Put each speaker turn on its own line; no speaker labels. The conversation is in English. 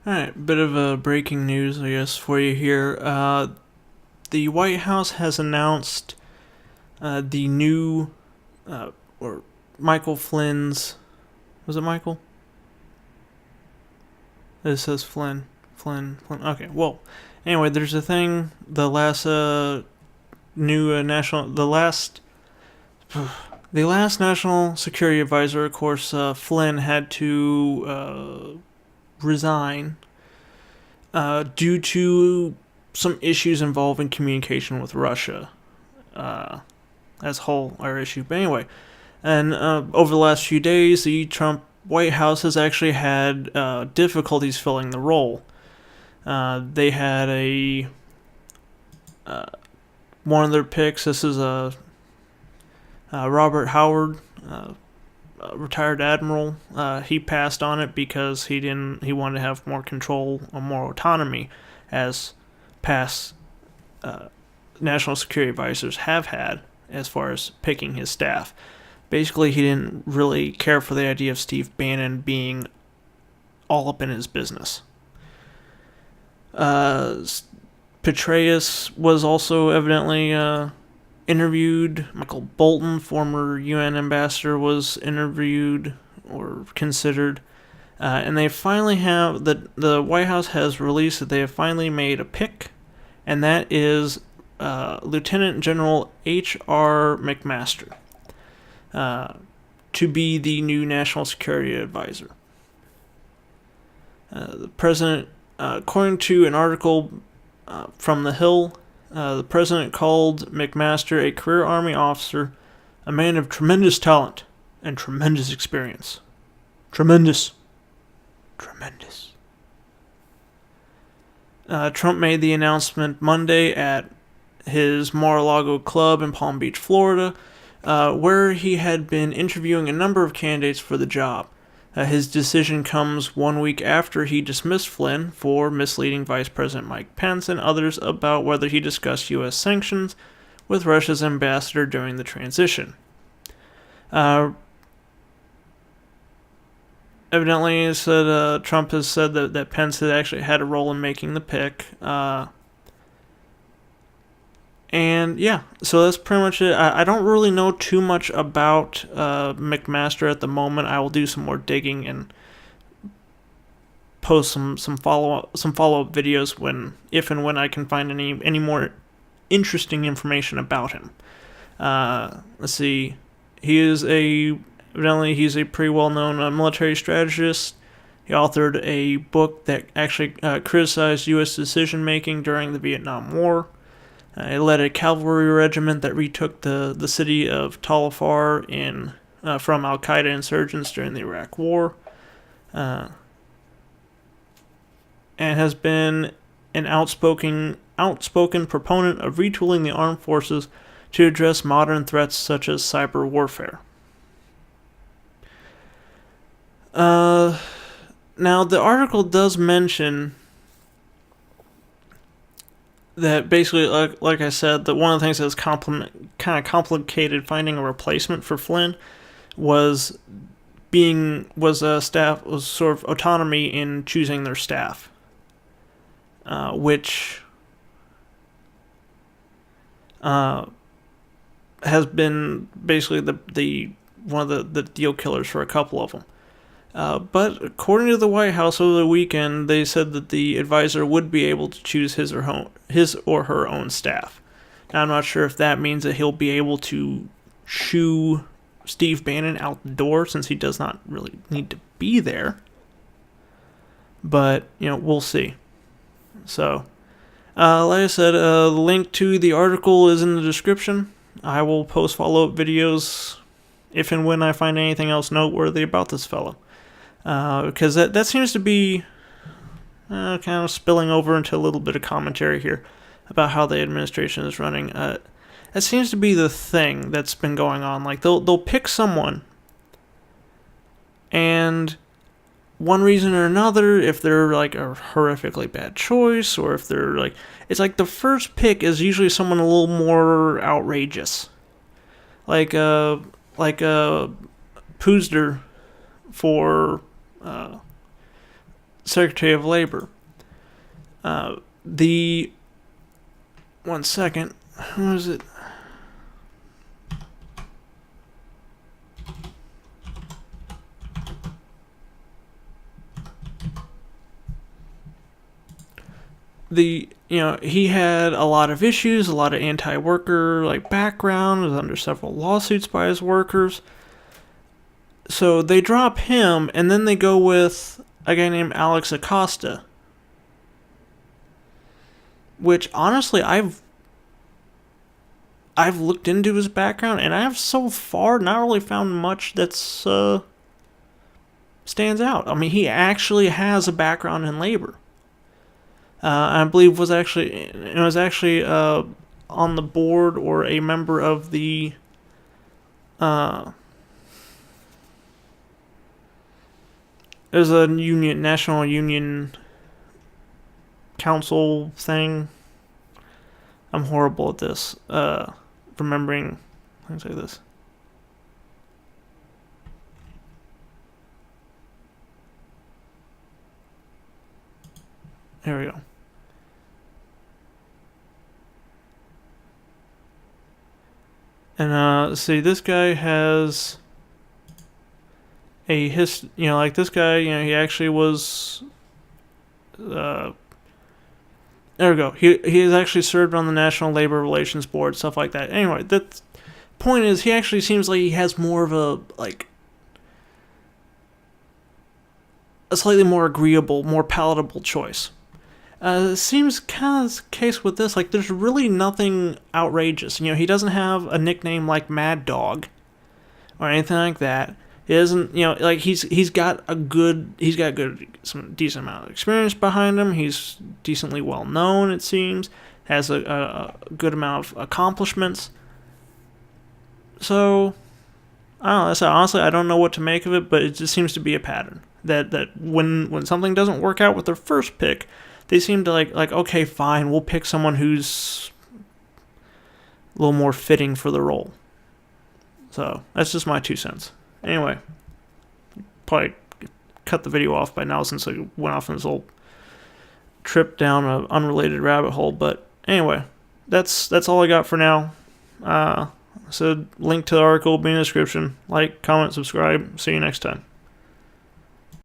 Alright, bit of a breaking news, I guess, for you here. The White House has announced the new, or Michael Flynn's. Was it Michael? It says Flynn. Flynn. Okay, well, anyway, there's a thing. The last the last national security advisor, of course, Flynn had to resign due to some issues involving communication with Russia. That's a whole other issue. But anyway, and over the last few days, the Trump White House has actually had difficulties filling the role. They had one of their picks. This is Robert Howard, a retired admiral. He passed on it because he wanted to have more control or more autonomy, as past national security advisors have had as far as picking his staff. Basically, he didn't really care for the idea of Steve Bannon being all up in his business. Petraeus was also evidently interviewed. Michael Bolton, former UN ambassador, was interviewed or considered. And they finally have, the White House has released that they have finally made a pick, and that is Lieutenant General H.R. McMaster to be the new National Security Advisor. The president, according to an article from The Hill, the president called McMaster a career Army officer, a man of tremendous talent and tremendous experience. Tremendous. Trump made the announcement Monday at his Mar-a-Lago club in Palm Beach, Florida, where he had been interviewing a number of candidates for the job. His decision comes 1 week after he dismissed Flynn for misleading Vice President Mike Pence and others about whether he discussed U.S. sanctions with Russia's ambassador during the transition. Evidently, Trump has said that Pence had actually had a role in making the pick. And yeah, so that's pretty much it. I don't really know too much about McMaster at the moment. I will do some more digging and post some follow-up videos if and when I can find any more interesting information about him. Let's see. Evidently he's a pretty well-known military strategist. He authored a book that actually criticized U.S. decision-making during the Vietnam War. He led a cavalry regiment that retook the city of Tal-Afar from al-Qaeda insurgents during the Iraq War, and has been an outspoken proponent of retooling the armed forces to address modern threats such as cyber warfare. Now, the article does mention that basically, like I said, that one of the things that's kind of complicated finding a replacement for Flynn was sort of autonomy in choosing their staff, which has been basically the one of the deal killers for a couple of them. But according to the White House over the weekend, they said that the advisor would be able to choose his or her own staff. Now, I'm not sure if that means that he'll be able to shoo Steve Bannon out the door, since he does not really need to be there. But, we'll see. So, like I said, the link to the article is in the description. I will post follow-up videos if and when I find anything else noteworthy about this fellow. Because that seems to be kind of spilling into a little bit of commentary here about how the administration is running. That seems to be the thing that's been going on. Like, they'll pick someone, and one reason or another, if they're like a horrifically bad choice, or if they're like, it's like the first pick is usually someone a little more outrageous, like Puzder for Secretary of Labor. One second. Who is it? He had a lot of issues, a lot of anti-worker background, was under several lawsuits by his workers. So they drop him, and then they go with a guy named Alex Acosta, which honestly I've looked into his background, and I have so far not really found much that's stands out. I mean, he actually has a background in labor. I believe it was actually on the board or a member of the there's a national union council thing. I'm horrible at this, remembering things like this. There we go. And see, this guy has a this guy, he actually was. There we go. He has actually served on the National Labor Relations Board, stuff like that. Anyway, the point is, he actually seems like he has more of a slightly more agreeable, more palatable choice. Seems kind of the case with this. There's really nothing outrageous. He doesn't have a nickname like Mad Dog or anything like that. He doesn't, he's got some decent amount of experience behind him. He's decently well known, it seems. Has a good amount of accomplishments. So, I don't know. So honestly, I don't know what to make of it, but it just seems to be a pattern that when something doesn't work out with their first pick, they seem to okay, fine, we'll pick someone who's a little more fitting for the role. So that's just my 2 cents. Anyway, probably cut the video off by now since I went off on this little trip down an unrelated rabbit hole. But anyway, that's all I got for now. So link to the article will be in the description. Like, comment, subscribe. See you next time.